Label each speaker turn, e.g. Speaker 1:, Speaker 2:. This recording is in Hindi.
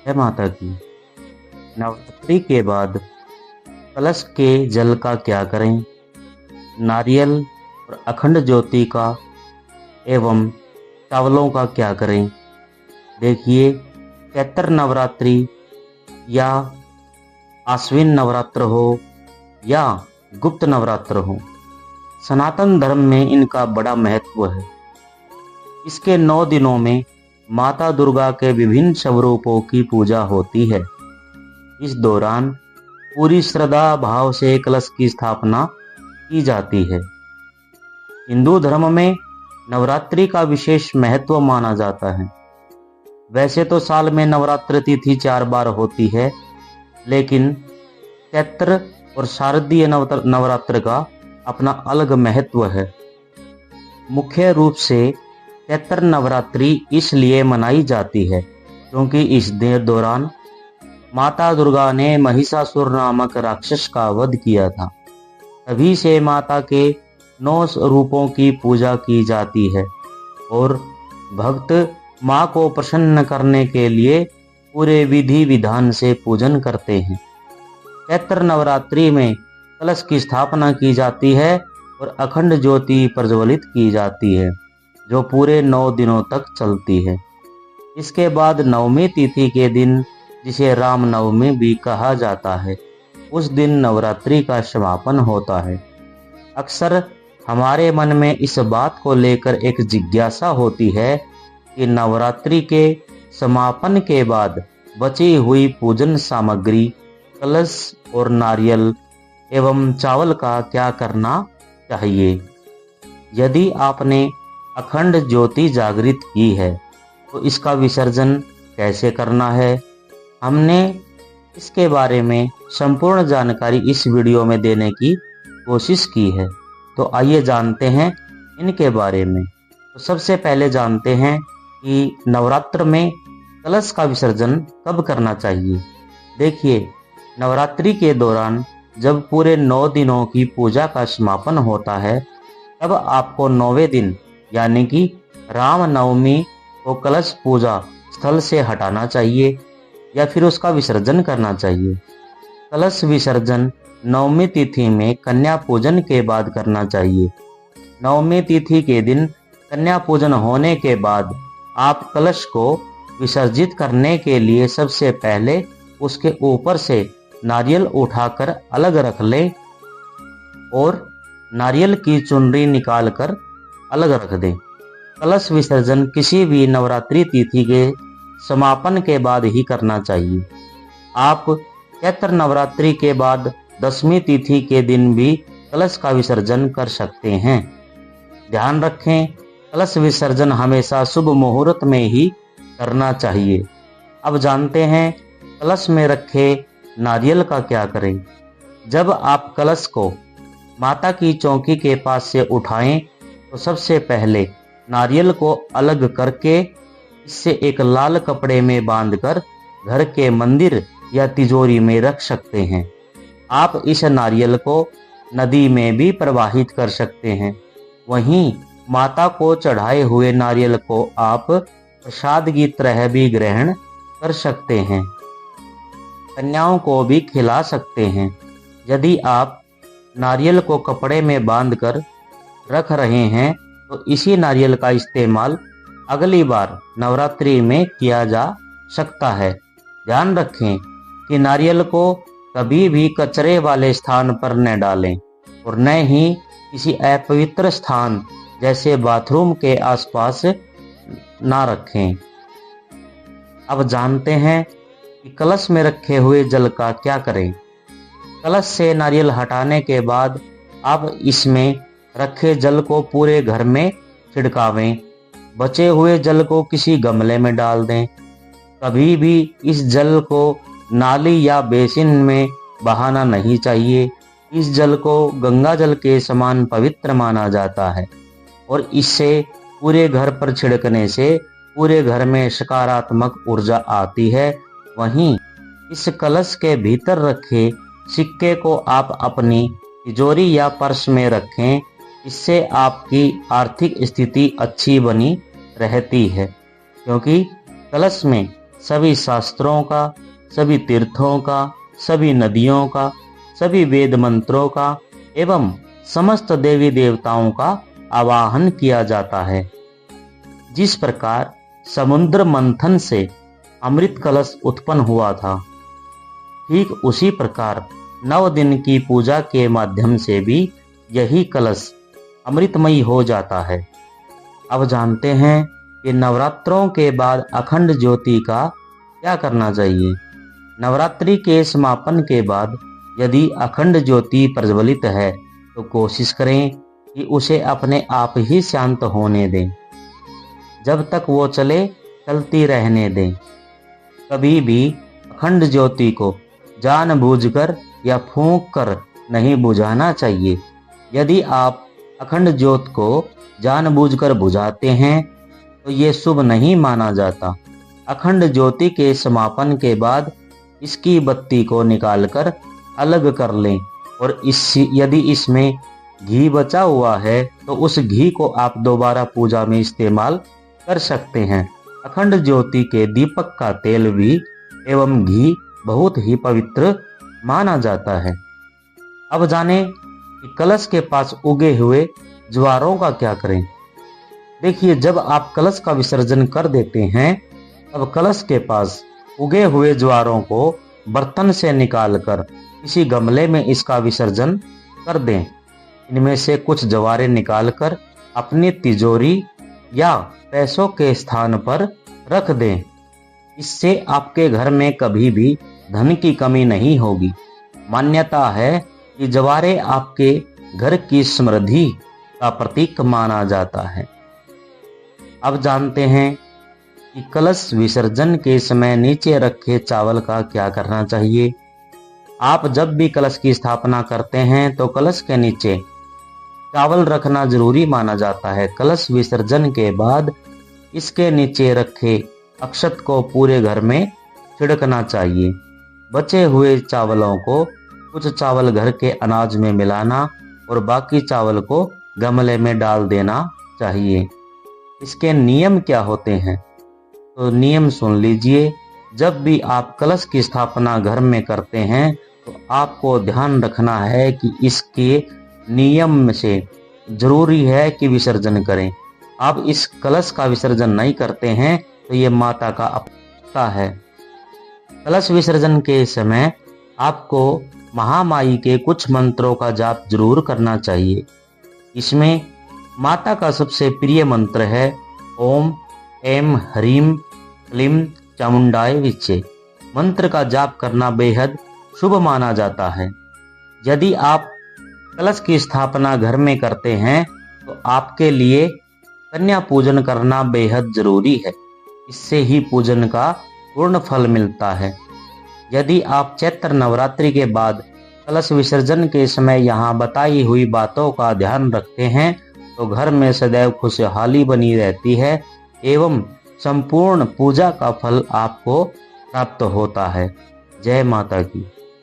Speaker 1: है माता की। नवरात्रि के बाद कलश के जल का क्या करें? नारियल और अखंड ज्योति का एवं चावलों का क्या करें? देखिए, चैत्र नवरात्रि या आश्विन नवरात्र हो या गुप्त नवरात्र हो, सनातन धर्म में इनका बड़ा महत्व है। इसके 9 दिनों में माता दुर्गा के विभिन्न स्वरूपों की पूजा होती है। इस दौरान पूरी श्रद्धा भाव से कलश की स्थापना की जाती है। हिंदू धर्म में नवरात्रि का विशेष महत्व माना जाता है। वैसे तो साल में नवरात्र तिथि 4 बार होती है, लेकिन चैत्र और शारदीय नवरात्र का अपना अलग महत्व है। मुख्य रूप से चैत्र नवरात्रि इसलिए मनाई जाती है क्योंकि इस दौरान माता दुर्गा ने महिषासुर नामक राक्षस का वध किया था। तभी से माता के 9 रूपों की पूजा की जाती है और भक्त माँ को प्रसन्न करने के लिए पूरे विधि विधान से पूजन करते हैं। चैत्र नवरात्रि में कलश की स्थापना की जाती है और अखंड ज्योति प्रज्वलित की जाती है, जो पूरे 9 दिनों तक चलती है। इसके बाद नवमी तिथि के दिन, जिसे राम नवमी भी कहा जाता है, उस दिन नवरात्रि का समापन होता है। अक्सर हमारे मन में इस बात को लेकर एक जिज्ञासा होती है कि नवरात्रि के समापन के बाद बची हुई पूजन सामग्री, कलश और नारियल एवं चावल का क्या करना चाहिए। यदि आपने अखंड ज्योति जागृत की है तो इसका विसर्जन कैसे करना है, हमने इसके बारे में संपूर्ण जानकारी इस वीडियो में देने की कोशिश की है। तो आइए जानते हैं इनके बारे में। तो सबसे पहले जानते हैं कि नवरात्र में कलश का विसर्जन कब करना चाहिए। देखिए, नवरात्रि के दौरान जब पूरे 9 दिनों की पूजा का समापन होता है, तब आपको 9वें दिन यानी कि राम नवमी को कलश पूजा स्थल से हटाना चाहिए या फिर उसका विसर्जन करना चाहिए। कलश विसर्जन नवमी तिथि में कन्या पूजन के बाद करना चाहिए। नवमी तिथि के दिन कन्या पूजन होने के बाद आप कलश को विसर्जित करने के लिए सबसे पहले उसके ऊपर से नारियल उठाकर अलग रख लें और नारियल की चुनरी निकालकर अलग रख दें। कलश विसर्जन किसी भी नवरात्रि तिथि के समापन के बाद ही करना चाहिए। आप चैत्र नवरात्रि के बाद 10वीं तिथि के दिन भी कलश का विसर्जन कर सकते हैं। ध्यान रखें, कलश विसर्जन हमेशा शुभ मुहूर्त में ही करना चाहिए। अब जानते हैं कलश में रखे नारियल का क्या करें। जब आप कलश को माता की चौकी के पास से उठाएं तो सबसे पहले नारियल को अलग करके इससे एक लाल कपड़े में बांधकर घर के मंदिर या तिजोरी में रख सकते हैं। आप इस नारियल को नदी में भी प्रवाहित कर सकते हैं। वहीं माता को चढ़ाए हुए नारियल को आप प्रसाद की तरह भी ग्रहण कर सकते हैं। कन्याओं को भी खिला सकते हैं। यदि आप नारियल को कपड़े में बांधकर रख रहे हैं तो इसी नारियल का इस्तेमाल अगली बार नवरात्रि में किया जा सकता है। ध्यान रखें कि नारियल को कभी भी कचरे वाले स्थान पर न डालें और न ही किसी अपवित्र स्थान जैसे बाथरूम के आसपास ना रखें। अब जानते हैं कि कलश में रखे हुए जल का क्या करें। कलश से नारियल हटाने के बाद आप इसमें रखे जल को पूरे घर में छिड़कावें। बचे हुए जल को किसी गमले में डाल दें। कभी भी इस जल को नाली या बेसिन में बहाना नहीं चाहिए। इस जल को गंगा जल के समान पवित्र माना जाता है और इससे पूरे घर पर छिड़कने से पूरे घर में सकारात्मक ऊर्जा आती है। वहीं इस कलश के भीतर रखे सिक्के को आप अपनी तिजोरी या पर्स में रखें। इससे आपकी आर्थिक स्थिति अच्छी बनी रहती है, क्योंकि कलश में सभी शास्त्रों का, सभी तीर्थों का, सभी नदियों का, सभी वेद मंत्रों का एवं समस्त देवी देवताओं का आवाहन किया जाता है। जिस प्रकार समुद्र मंथन से अमृत कलश उत्पन्न हुआ था, ठीक उसी प्रकार 9 दिन की पूजा के माध्यम से भी यही कलश अमृतमयी हो जाता है। अब जानते हैं कि नवरात्रों के बाद अखंड ज्योति का क्या करना चाहिए। नवरात्रि के समापन के बाद यदि अखंड ज्योति प्रज्वलित है तो कोशिश करें कि उसे अपने आप ही शांत होने दें। जब तक वो चले चलती रहने दें। कभी भी अखंड ज्योति को जानबूझकर या फूंक कर नहीं बुझाना चाहिए। यदि आप अखंड ज्योत को जानबूझकर बुझाते हैं तो ये शुभ नहीं माना जाता। अखंड ज्योति के समापन के बाद इसकी बत्ती को निकालकर अलग कर लें और यदि इसमें घी बचा हुआ है तो उस घी को आप दोबारा पूजा में इस्तेमाल कर सकते हैं। अखंड ज्योति के दीपक का तेल भी एवं घी बहुत ही पवित्र माना जाता है। अब जानें कि कलश के पास उगे हुए ज्वारों का क्या करें। देखिए, जब आप कलश का विसर्जन कर देते हैं तब कलश के पास उगे हुए ज्वारों को बर्तन से निकालकर किसी गमले में इसका विसर्जन कर दें। इनमें से कुछ ज्वारें निकालकर अपनी तिजोरी या पैसों के स्थान पर रख दें। इससे आपके घर में कभी भी धन की कमी नहीं होगी। मान्यता है कि ज्वारें आपके घर की समृद्धि का प्रतीक माना जाता है। अब जानते हैं कि कलश विसर्जन के समय नीचे रखे चावल का क्या करना चाहिए। आप जब भी कलश की स्थापना करते हैं तो कलश के नीचे चावल रखना जरूरी माना जाता है। कलश विसर्जन के बाद इसके नीचे रखे अक्षत को पूरे घर में छिड़कना चाहिए। बचे हुए चावलों को कुछ चावल घर के अनाज में मिलाना और बाकी चावल को गमले में डाल देना चाहिए। इसके नियम क्या होते हैं तो नियम सुन लीजिए। जब भी आप कलश की स्थापना घर में करते हैं तो आपको ध्यान रखना है कि इसके नियम से जरूरी है कि विसर्जन करें। आप इस कलश का विसर्जन नहीं करते हैं तो ये माता का अपमान है। कलश विसर्जन के समय आपको महामाई के कुछ मंत्रों का जाप जरूर करना चाहिए। इसमें माता का सबसे प्रिय मंत्र है ओम ऐं ह्रीं क्लीं चामुंडाय विच्चे। मंत्र का जाप करना बेहद शुभ माना जाता है। यदि आप कलश की स्थापना घर में करते हैं तो आपके लिए कन्या पूजन करना बेहद जरूरी है। इससे ही पूजन का पूर्ण फल मिलता है। यदि आप चैत्र नवरात्रि के बाद कलश विसर्जन के समय यहाँ बताई हुई बातों का ध्यान रखते हैं तो घर में सदैव खुशहाली बनी रहती है एवं संपूर्ण पूजा का फल आपको प्राप्त होता है। जय माता की।